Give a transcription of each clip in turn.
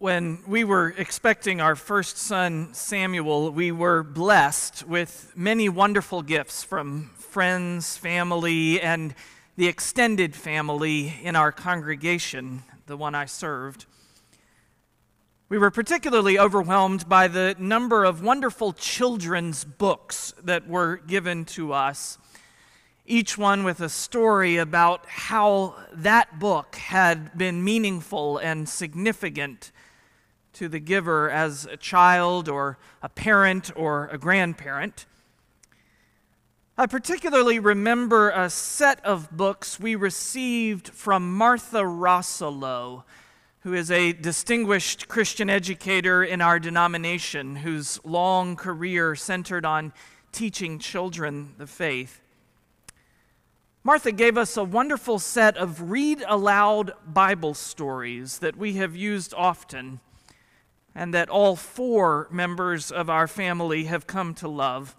When we were expecting our first son, Samuel, we were blessed with many wonderful gifts from friends, family, and the extended family in our congregation, the one I served. We were particularly overwhelmed by the number of wonderful children's books that were given to us, each one with a story about how that book had been meaningful and significant to the giver as a child or a parent or a grandparent. I particularly remember a set of books we received from Martha Rossolo, who is a distinguished Christian educator in our denomination, whose long career centered on teaching children the faith. Martha gave us a wonderful set of read-aloud Bible stories that we have used often, and that all 4 members of our family have come to love.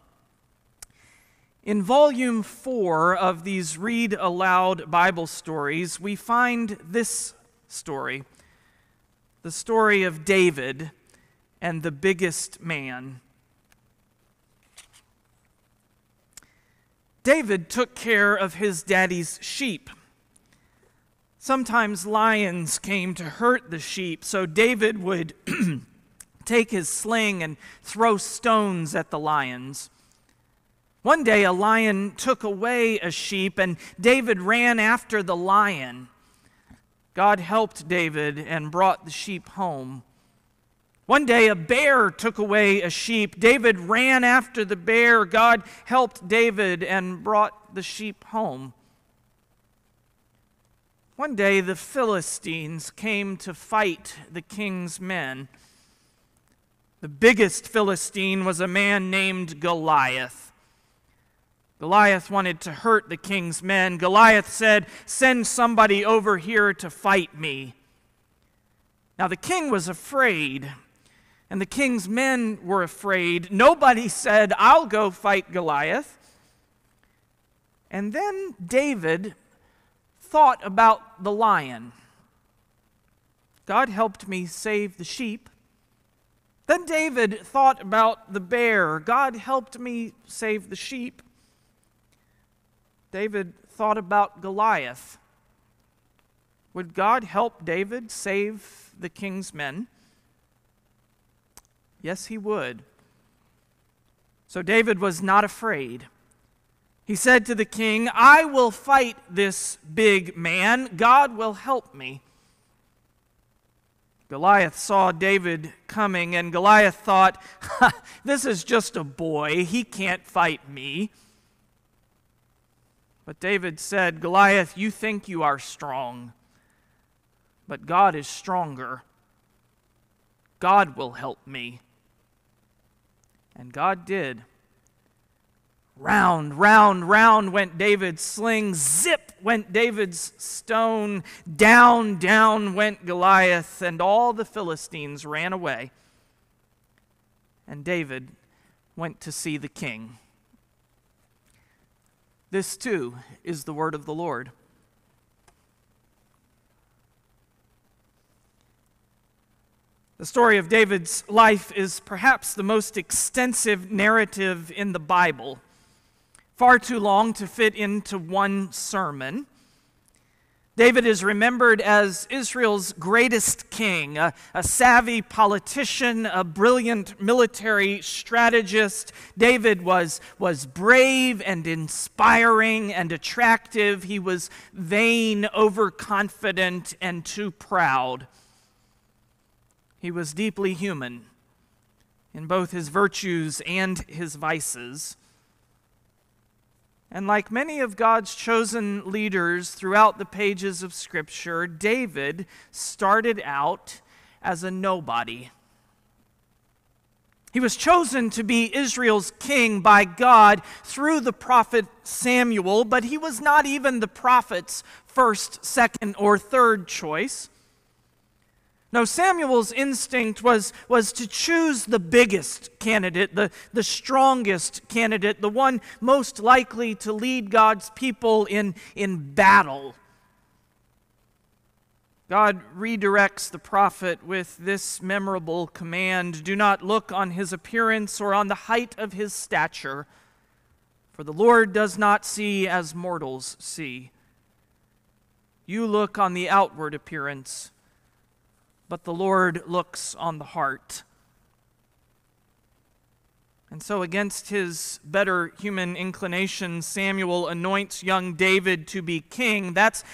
In volume 4 of these read-aloud Bible stories, we find this story, the story of David and the biggest man. David took care of his daddy's sheep. Sometimes lions came to hurt the sheep, so David would take his sling and throw stones at the lions. One day a lion took away a sheep, and David ran after the lion. God helped David and brought the sheep home. One day a bear took away a sheep. David ran after the bear. God helped David and brought the sheep home. One day the Philistines came to fight the king's men. The biggest Philistine was a man named Goliath. Goliath wanted to hurt the king's men. Goliath said, "Send somebody over here to fight me." Now the king was afraid, and the king's men were afraid. Nobody said, "I'll go fight Goliath." And then David thought about the lion. God helped me save the sheep. Then David thought about the bear. God helped me save the sheep. David thought about Goliath. Would God help David save the king's men? Yes, he would. So David was not afraid. He said to the king, "I will fight this big man. God will help me." Goliath saw David coming, and Goliath thought, "This is just a boy. He can't fight me." But David said, "Goliath, you think you are strong, but God is stronger. God will help me." And God did. Round, round, round went David's sling. Zip went David's stone. Down, down went Goliath, and all the Philistines ran away. And David went to see the king. This too is the word of the Lord. The story of David's life is perhaps the most extensive narrative in the Bible. Far too long to fit into one sermon. David is remembered as Israel's greatest king, a savvy politician, a brilliant military strategist. David was brave and inspiring and attractive. He was vain, overconfident, and too proud. He was deeply human in both his virtues and his vices. And like many of God's chosen leaders throughout the pages of Scripture, David started out as a nobody. He was chosen to be Israel's king by God through the prophet Samuel, but he was not even the prophet's first, second, or third choice. No, Samuel's instinct was to choose the biggest candidate, the strongest candidate, the one most likely to lead God's people in battle. God redirects the prophet with this memorable command: do not look on his appearance or on the height of his stature, for the Lord does not see as mortals see. You look on the outward appearance, but the Lord looks on the heart. And so, against his better human inclinations, Samuel anoints young David to be king. That's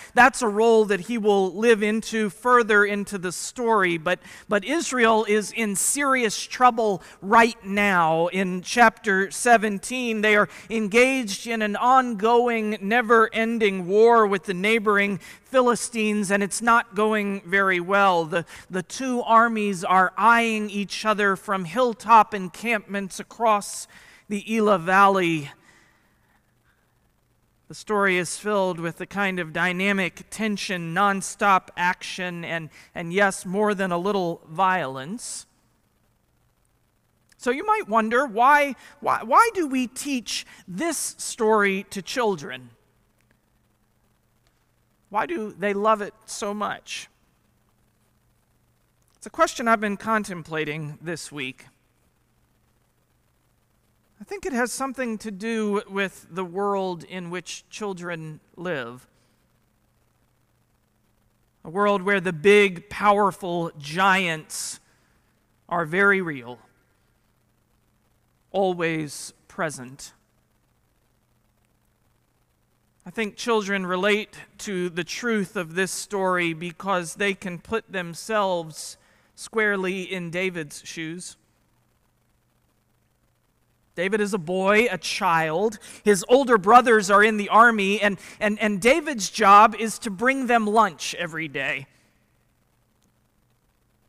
a role that he will live into further into the story. But Israel is in serious trouble right now. In chapter 17, they are engaged in an ongoing, never-ending war with the neighboring Philistines, and it's not going very well. The two armies are eyeing each other from hilltop encampments across the Elah Valley. The story is filled with the kind of dynamic tension, nonstop action, and yes, more than a little violence. So you might wonder, why do we teach this story to children? Why do they love it so much? It's a question I've been contemplating this week. I think it has something to do with the world in which children live. A world where the big, powerful giants are very real, always present. I think children relate to the truth of this story because they can put themselves squarely in David's shoes. David is a boy, a child. His older brothers are in the army, and David's job is to bring them lunch every day.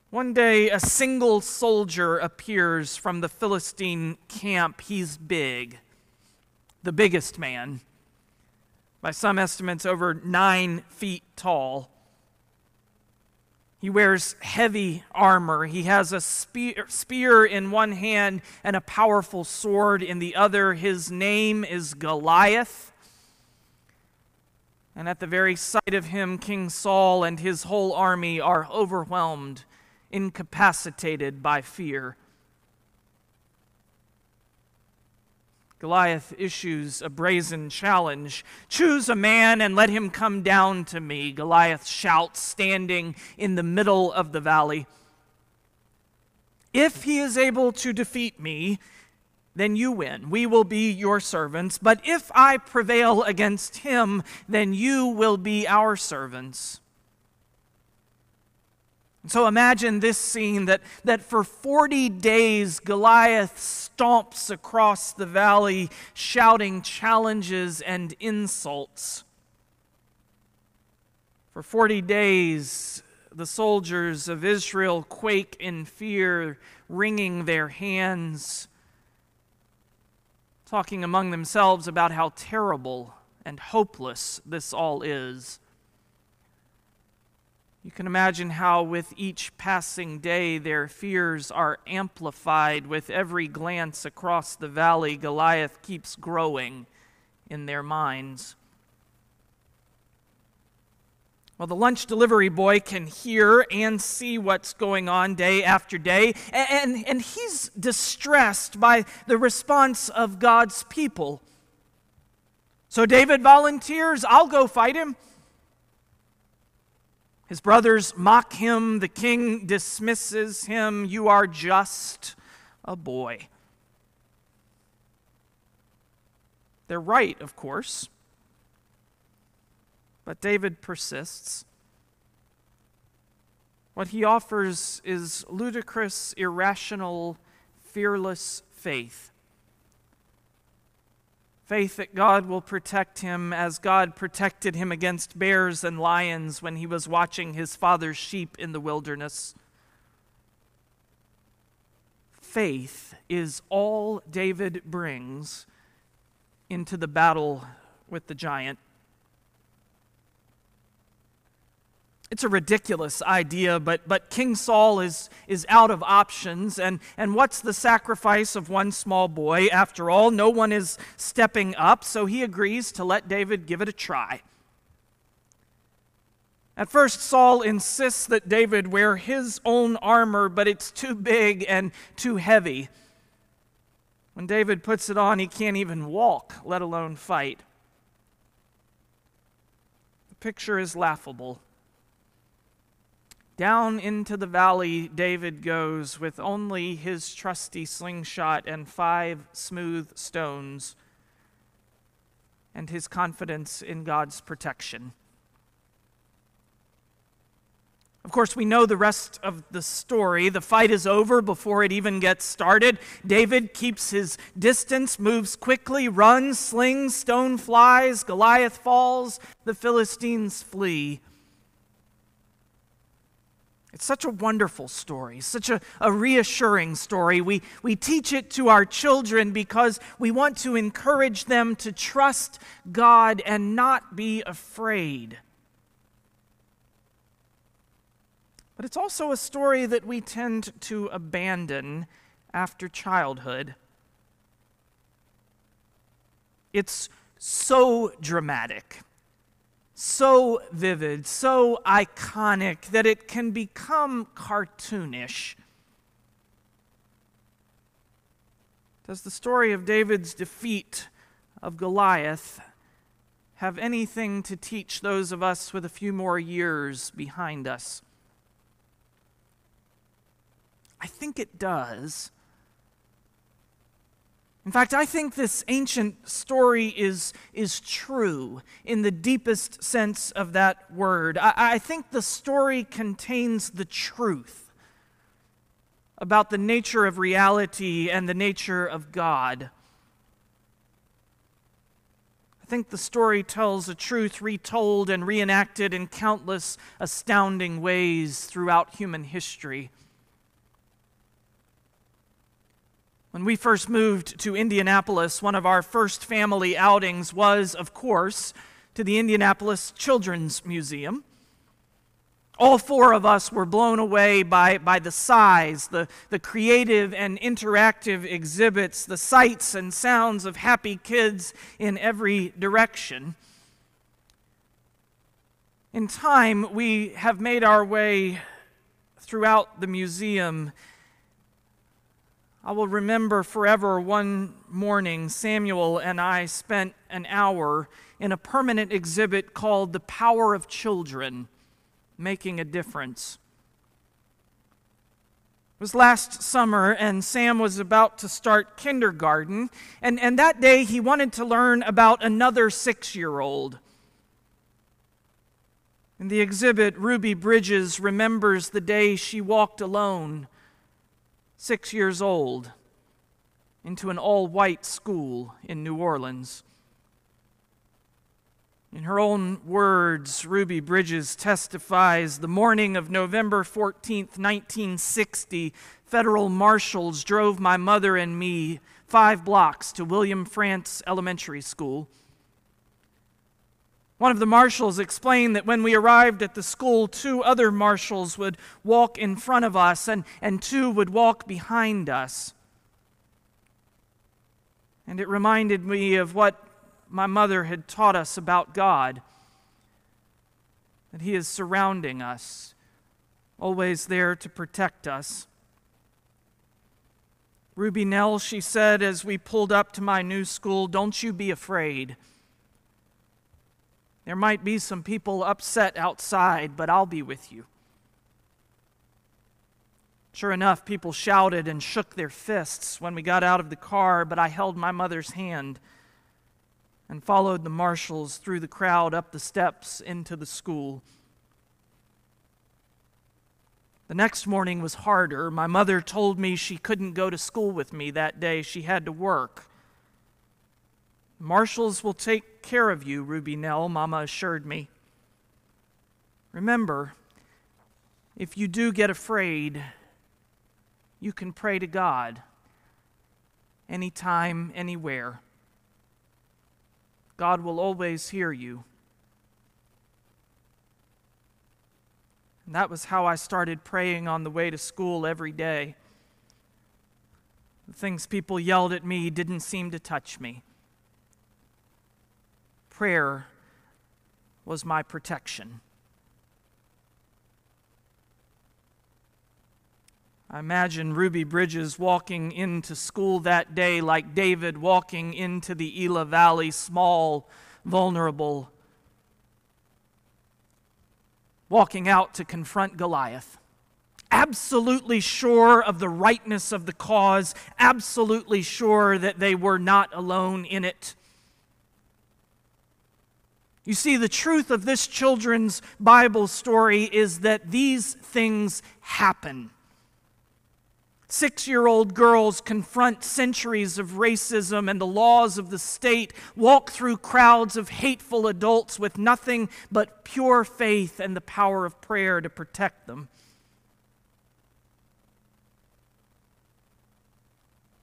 One day, a single soldier appears from the Philistine camp. He's big, the biggest man. By some estimates, over 9 feet tall. He wears heavy armor. He has a spear in one hand and a powerful sword in the other. His name is Goliath. And at the very sight of him, King Saul and his whole army are overwhelmed, incapacitated by fear. Goliath issues a brazen challenge. "Choose a man and let him come down to me," Goliath shouts, standing in the middle of the valley. "If he is able to defeat me, then you win. We will be your servants. But if I prevail against him, then you will be our servants." So imagine this scene, that for 40 days Goliath stomps across the valley, shouting challenges and insults. For 40 days, the soldiers of Israel quake in fear, wringing their hands, talking among themselves about how terrible and hopeless this all is. You can imagine how with each passing day their fears are amplified. With every glance across the valley, Goliath keeps growing in their minds. Well, the lunch delivery boy can hear and see what's going on day after day, and he's distressed by the response of God's people. So David volunteers, "I'll go fight him." His brothers mock him. The king dismisses him. "You are just a boy." They're right, of course. But David persists. What he offers is ludicrous, irrational, fearless faith. Faith that God will protect him as God protected him against bears and lions when he was watching his father's sheep in the wilderness. Faith is all David brings into the battle with the giant. It's a ridiculous idea, but King Saul is out of options, and what's the sacrifice of one small boy? After all, no one is stepping up, so he agrees to let David give it a try. At first, Saul insists that David wear his own armor, but it's too big and too heavy. When David puts it on, he can't even walk, let alone fight. The picture is laughable. Down into the valley David goes with only his trusty slingshot and 5 smooth stones, and his confidence in God's protection. Of course, we know the rest of the story. The fight is over before it even gets started. David keeps his distance, moves quickly, runs, slings, stone flies, Goliath falls, the Philistines flee. It's such a wonderful story, such a reassuring story. We teach it to our children because we want to encourage them to trust God and not be afraid. But it's also a story that we tend to abandon after childhood. It's so dramatic, so vivid, so iconic that it can become cartoonish. Does the story of David's defeat of Goliath have anything to teach those of us with a few more years behind us? I think it does. In fact, I think this ancient story is true in the deepest sense of that word. I think the story contains the truth about the nature of reality and the nature of God. I think the story tells a truth retold and reenacted in countless astounding ways throughout human history. When we first moved to Indianapolis, one of our first family outings was, of course, to the Indianapolis Children's Museum. All 4 of us were blown away by the size, the creative and interactive exhibits, the sights and sounds of happy kids in every direction. In time, we have made our way throughout the museum. I will remember forever one morning Samuel and I spent an hour in a permanent exhibit called The Power of Children, Making a Difference. It was last summer, and Sam was about to start kindergarten, and that day he wanted to learn about another 6-year-old. In the exhibit, Ruby Bridges remembers the day she walked alone, 6 years old, into an all-white school in New Orleans. In her own words, Ruby Bridges testifies, the morning of November 14th, 1960, federal marshals drove my mother and me 5 blocks to William Frantz Elementary School. One of the marshals explained that when we arrived at the school, 2 other marshals would walk in front of us and 2 would walk behind us. And it reminded me of what my mother had taught us about God, that He is surrounding us, always there to protect us. Ruby Nell, she said as we pulled up to my new school, "Don't you be afraid. There might be some people upset outside, but I'll be with you." Sure enough, people shouted and shook their fists when we got out of the car, but I held my mother's hand and followed the marshals through the crowd up the steps into the school. The next morning was harder. My mother told me she couldn't go to school with me that day. She had to work. "Marshals will take care of you, Ruby Nell," Mama assured me. "Remember, if you do get afraid, you can pray to God anytime, anywhere. God will always hear you." And that was how I started praying on the way to school every day. The things people yelled at me didn't seem to touch me. Prayer was my protection. I imagine Ruby Bridges walking into school that day like David walking into the Elah Valley, small, vulnerable, walking out to confront Goliath. Absolutely sure of the rightness of the cause, absolutely sure that they were not alone in it. You see, the truth of this children's Bible story is that these things happen. 6-year-old girls confront centuries of racism and the laws of the state, walk through crowds of hateful adults with nothing but pure faith and the power of prayer to protect them.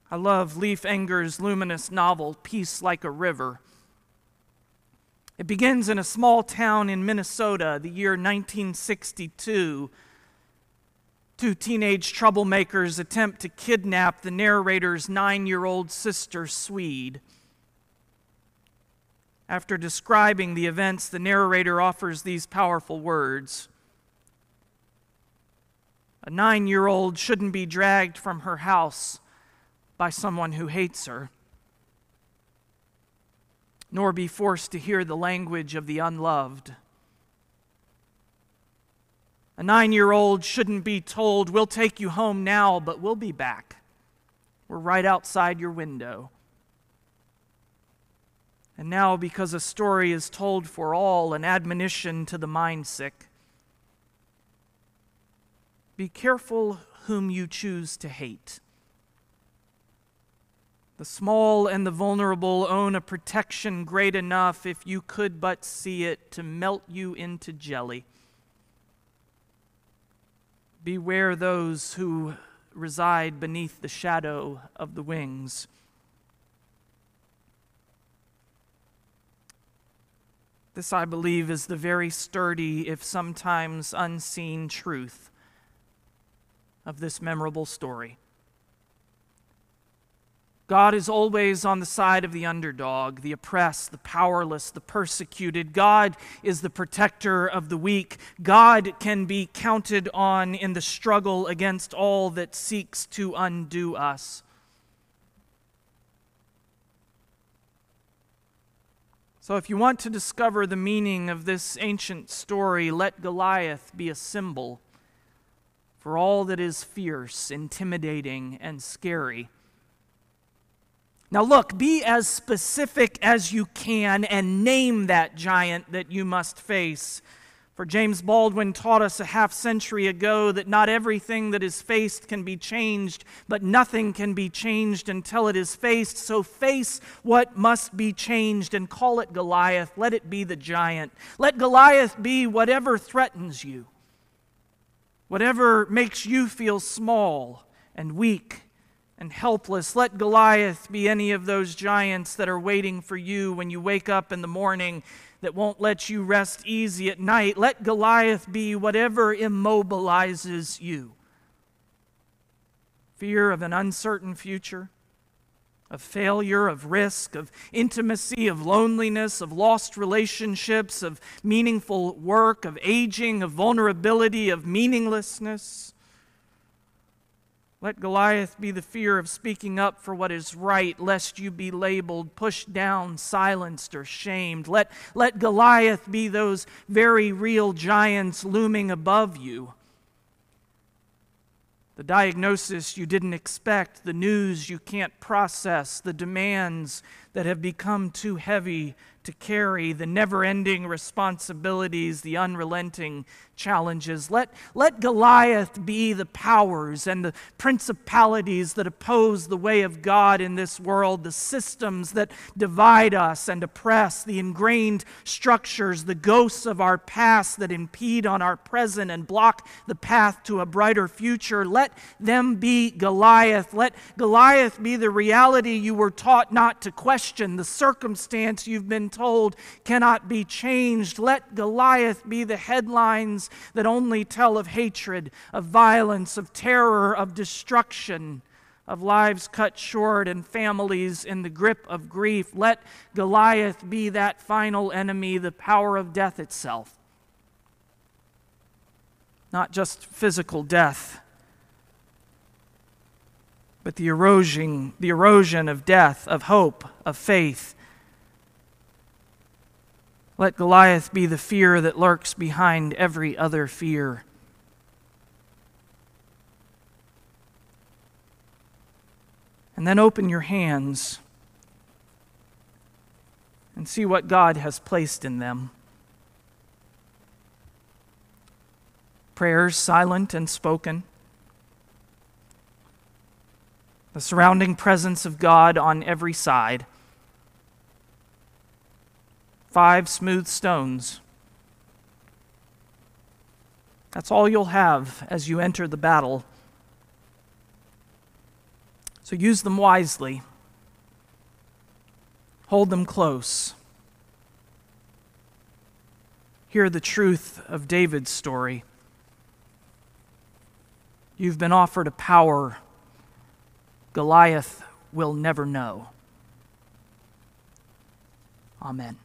I love Leif Enger's luminous novel, Peace Like a River. It begins in a small town in Minnesota, the year 1962. Two teenage troublemakers attempt to kidnap the narrator's 9-year-old sister, Swede. After describing the events, the narrator offers these powerful words. A 9-year-old shouldn't be dragged from her house by someone who hates her, nor be forced to hear the language of the unloved. A 9-year-old shouldn't be told, we'll take you home now, but we'll be back. We're right outside your window. And now, because a story is told for all, an admonition to the mind-sick. Be careful whom you choose to hate. The small and the vulnerable own a protection great enough, if you could but see it, to melt you into jelly. Beware those who reside beneath the shadow of the wings. This, I believe, is the very sturdy, if sometimes unseen, truth of this memorable story. God is always on the side of the underdog, the oppressed, the powerless, the persecuted. God is the protector of the weak. God can be counted on in the struggle against all that seeks to undo us. So if you want to discover the meaning of this ancient story, let Goliath be a symbol for all that is fierce, intimidating, and scary. Now look, be as specific as you can and name that giant that you must face. For James Baldwin taught us a half-century ago that not everything that is faced can be changed, but nothing can be changed until it is faced. So face what must be changed and call it Goliath. Let it be the giant. Let Goliath be whatever threatens you, whatever makes you feel small and weak and helpless. Let Goliath be any of those giants that are waiting for you when you wake up in the morning, that won't let you rest easy at night. Let Goliath be whatever immobilizes you. Fear of an uncertain future, of failure, of risk, of intimacy, of loneliness, of lost relationships, of meaningful work, of aging, of vulnerability, of meaninglessness. Let Goliath be the fear of speaking up for what is right, lest you be labeled, pushed down, silenced, or shamed. Let Goliath be those very real giants looming above you. The diagnosis you didn't expect, the news you can't process, the demands that have become too heavy to carry, the never-ending responsibilities, the unrelenting challenges. Let Goliath be the powers and the principalities that oppose the way of God in this world, the systems that divide us and oppress, the ingrained structures, the ghosts of our past that impede on our present and block the path to a brighter future. Let them be Goliath. Let Goliath be the reality you were taught not to question, the circumstance you've been told cannot be changed. Let Goliath be the headlines that only tell of hatred, of violence, of terror, of destruction, of lives cut short and families in the grip of grief. Let Goliath be that final enemy, the power of death itself. Not just physical death, but the erosion of death, of hope, of faith. Let Goliath be the fear that lurks behind every other fear. And then open your hands and see what God has placed in them. Prayers silent and spoken. The surrounding presence of God on every side. 5 smooth stones. That's all you'll have as you enter the battle. So use them wisely. Hold them close. Hear the truth of David's story. You've been offered a power Goliath will never know. Amen.